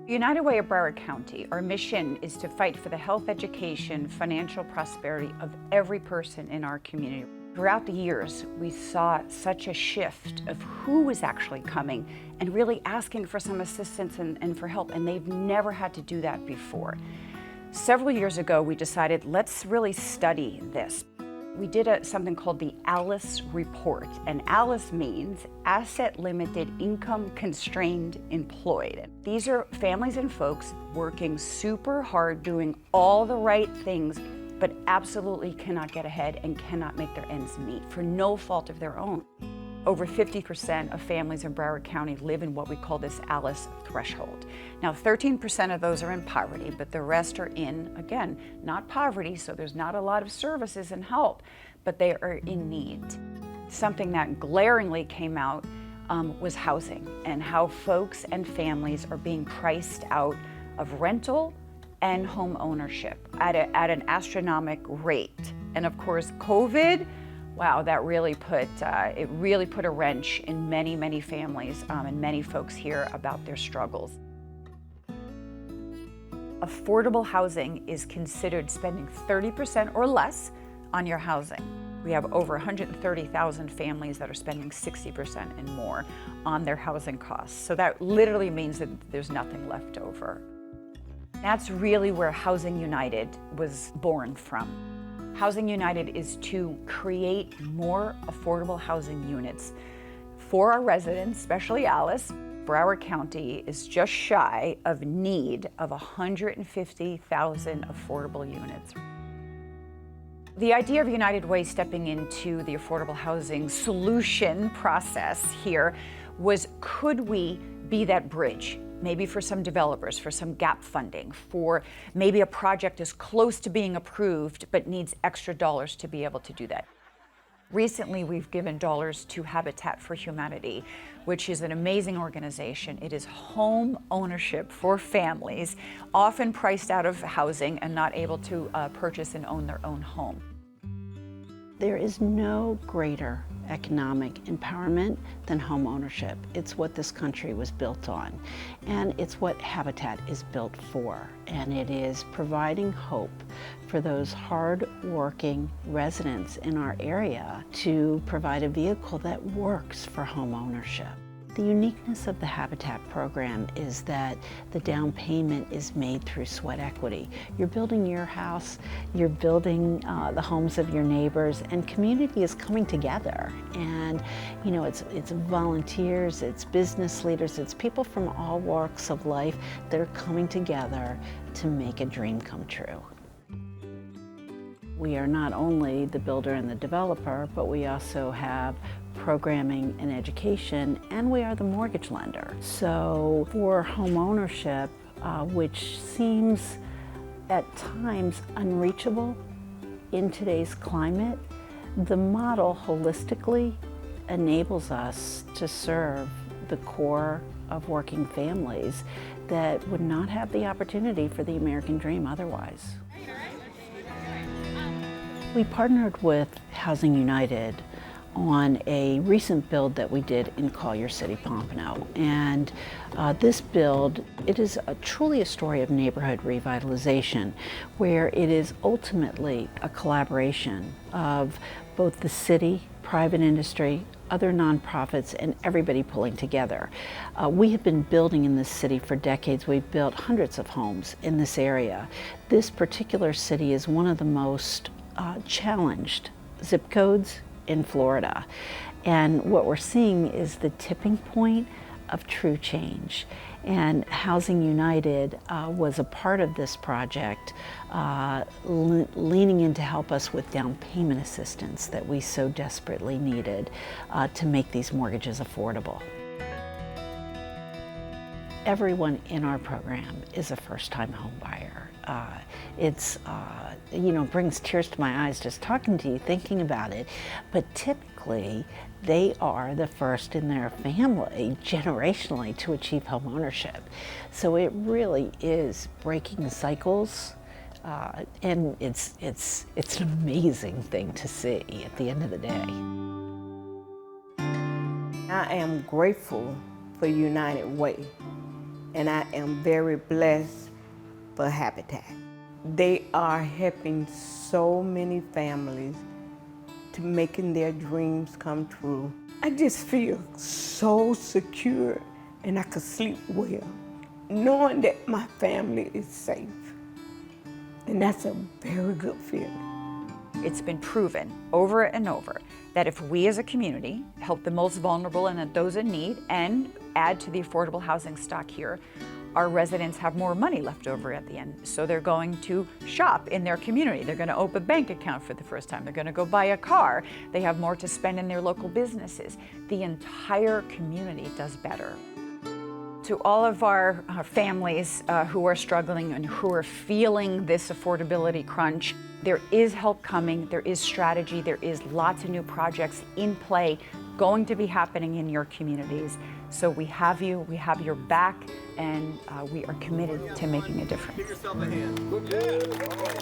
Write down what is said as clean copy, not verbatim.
United Way of Broward County, our mission is to fight for the health, education, financial prosperity of every person in our community. Throughout the years, we saw such a shift of who was actually coming and really asking for some assistance and for help, and they've never had to do that before. Several years ago, we decided, let's really study this. We did something called the ALICE report, and ALICE means Asset Limited Income Constrained Employed. These are families and folks working super hard, doing all the right things, but absolutely cannot get ahead and cannot make their ends meet for no fault of their own. Over 50% of families in Broward County live in what we call this ALICE threshold. Now, 13% of those are in poverty, but the rest are in, again, not poverty, so there's not a lot of services and help, but they are in need. Something that glaringly came out was housing and how folks and families are being priced out of rental and home ownership at an astronomical rate. And of course, COVID, wow, that really put a wrench in many families and many folks here about their struggles. Affordable housing is considered spending 30% or less on your housing. We have over 130,000 families that are spending 60% and more on their housing costs. So that literally means that there's nothing left over. That's really where Housing United was born from. Housing United is to create more affordable housing units for our residents, especially Alice. Broward County is just shy of need of 150,000 affordable units. The idea of United Way stepping into the affordable housing solution process here was, could we be that bridge? Maybe for some developers, for some gap funding, for maybe a project is close to being approved but needs extra dollars to be able to do that. Recently, we've given dollars to Habitat for Humanity, which is an amazing organization. It is home ownership for families, often priced out of housing and not able to purchase and own their own home. There is no greater economic empowerment than home ownership. It's what this country was built on, and it's what Habitat is built for. And it is providing hope for those hard-working residents in our area to provide a vehicle that works for home ownership. The uniqueness of the Habitat program is that the down payment is made through sweat equity. You're building your house, you're building the homes of your neighbors, and community is coming together. And you know, it's volunteers, it's business leaders, it's people from all walks of life that are coming together to make a dream come true. We are not only the builder and the developer, but we also have programming and education, and we are the mortgage lender. So for home ownership, which seems at times unreachable in today's climate, the model holistically enables us to serve the core of working families that would not have the opportunity for the American dream otherwise. We partnered with Housing United on a recent build that we did in Collier City, Pompano. And this build, it is truly a story of neighborhood revitalization, where it is ultimately a collaboration of both the city, private industry, other nonprofits, and everybody pulling together. We have been building in this city for decades. We've built hundreds of homes in this area. This particular city is one of the most challenged zip codes in Florida. And what we're seeing is the tipping point of true change. And Housing United was a part of this project, leaning in to help us with down payment assistance that we so desperately needed to make these mortgages affordable. Everyone in our program is a first-time home buyer. Brings tears to my eyes just talking to you, thinking about it. But typically, they are the first in their family, generationally, to achieve home ownership. So it really is breaking cycles, and it's an amazing thing to see at the end of the day. I am grateful for United Way and I am very blessed for Habitat. They are helping so many families to making their dreams come true. I just feel so secure and I could sleep well, knowing that my family is safe. And that's a very good feeling. It's been proven over and over that if we as a community help the most vulnerable and those in need and add to the affordable housing stock here, our residents have more money left over at the end. So they're going to shop in their community. They're going to open a bank account for the first time. They're going to go buy a car. They have more to spend in their local businesses. The entire community does better. To all of our families who are struggling and who are feeling this affordability crunch, there is help coming, there is strategy, there is lots of new projects in play going to be happening in your communities. So we have you, we have your back, and we are committed to making a difference. Give yourself a hand.